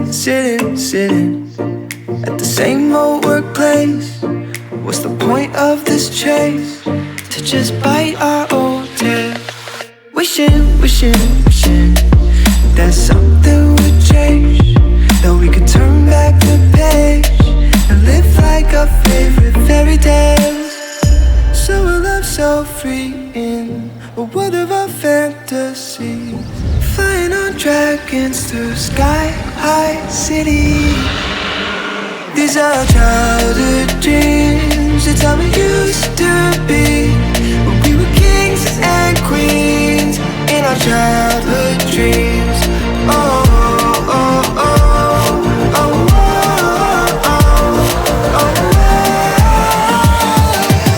sitting at the same old workplace. What's the point of this chase? To just bite our old tail. Wishing that something would change, that we could turn back the page and live like our favorite fairy tales. So a love so free in a world of our fantasies, flying on dragons through sky-high cities. These are childhood dreams, it's how we used to be when we were kings and queens in our childhood dreams. Oh, oh, oh, oh, oh, oh, oh, oh.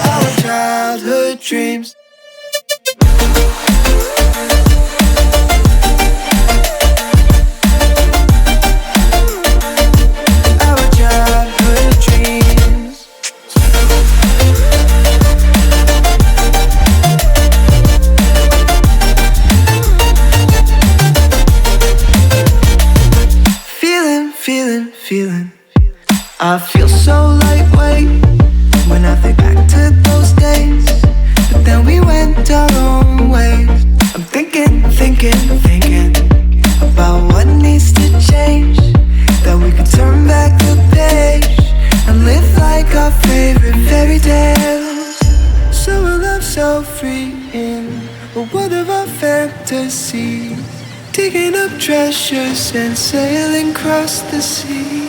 Our childhood dreams. Feeling, I feel so lightweight when I think back to those days, but then we went our own ways. I'm thinking about what needs to change, that we could turn back the page and live like our favorite fairy tales. So a love so free in a world of our fantasies, digging up treasures and sailing across the sea.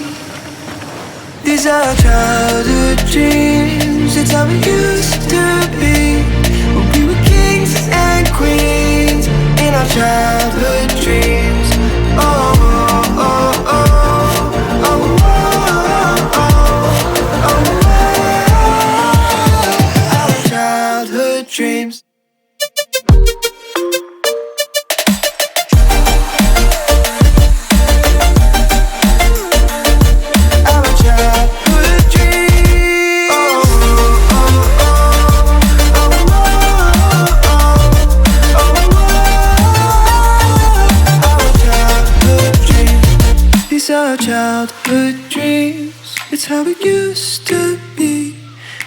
These are childhood dreams, it's how we used to be when we were kings and queens in our childhood dreams. Oh, oh, oh, oh, oh, oh, oh, our childhood dreams. Our childhood dreams, it's how it used to be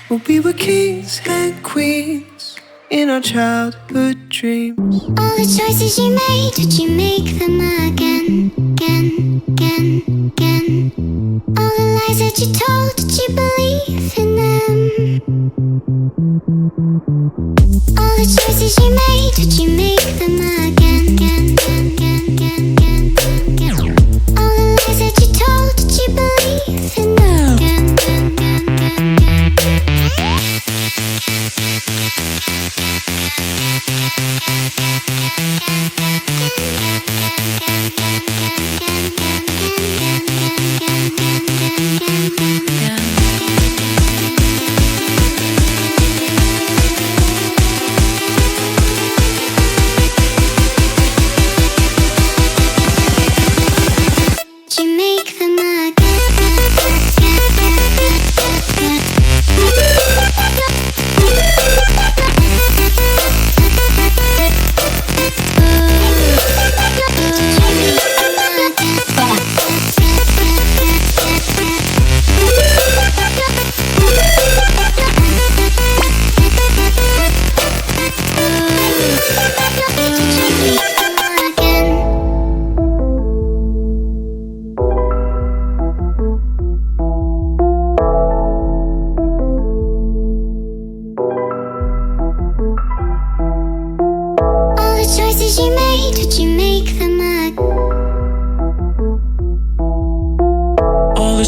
when we were kings and queens in our childhood dreams. All the choices you made, did you make them again, again, again, again? All the lies that you told, did you believe in them? All the choices you made, did you make them again, again, again, again, again, again? All the lies that you told, did you believe in them? Again, again, again, again, again.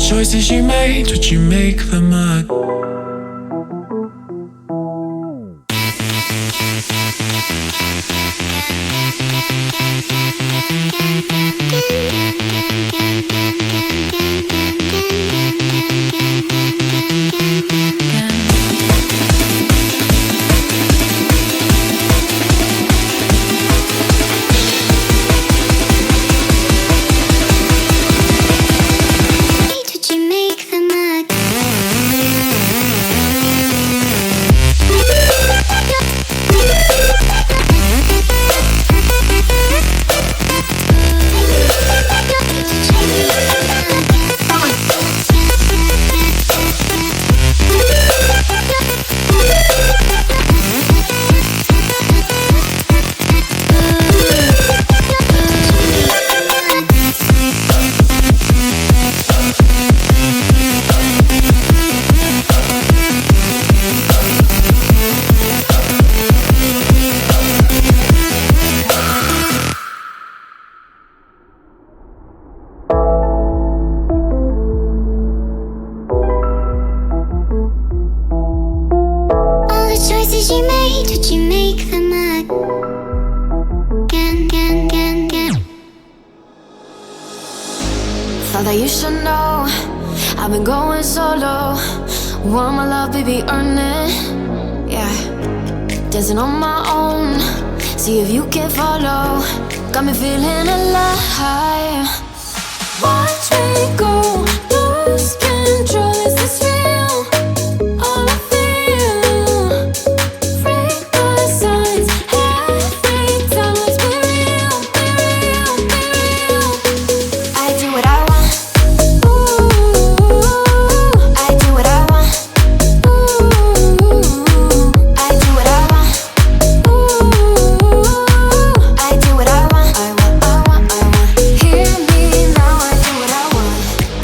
Choices you made, would you make them again? Thought that you should know I've been going solo. Want my love, baby, earn it. Yeah, dancing on my own. See if you can follow. Got me feeling alive. Watch me go, lose control. Is this real? All I feel. Break the signs. Every time, let's be real, be real, be real. I do what I want. Ooh, I do what I want. Ooh, I do what I want. Ooh, I do what I want. I want, I want, I want. Hear me now, I do what I want.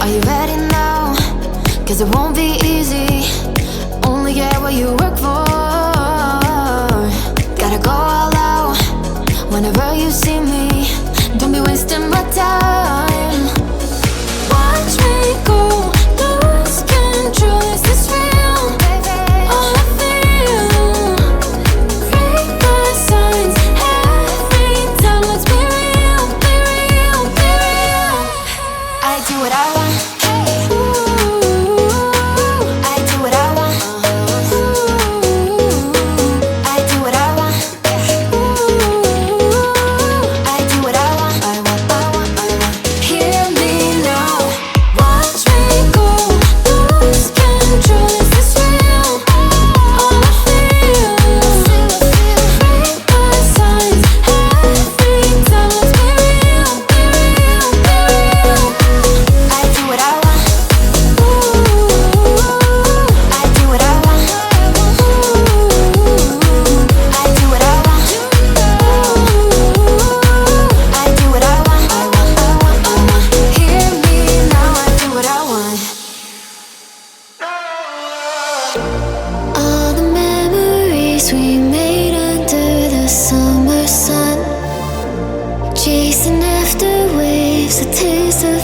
Are you ready now? 'Cause it won't be easy. Only get what you work for. Gotta go all out whenever you see me. Don't be wasting my time. Watch me go, lose control. Is this real? All I feel. Break the signs. Every time, let's be real, be real, be real. I do what I want. Ooh, I do what I want. Ooh, I do what I want. Ooh, I do what I want. I want, I want, I want. Hear me now. Watch me go, lose control. Is this real? All I feel. Break the signs. Every time, let's be real, be real, be real. I do what I want. Ooh, I do what I want. Ooh, I do what I want. Ooh, I do what I want. I want, I want, I want. Hear me now, I do what I want. All the memories we made under the summer sun, chasing after waves, a taste of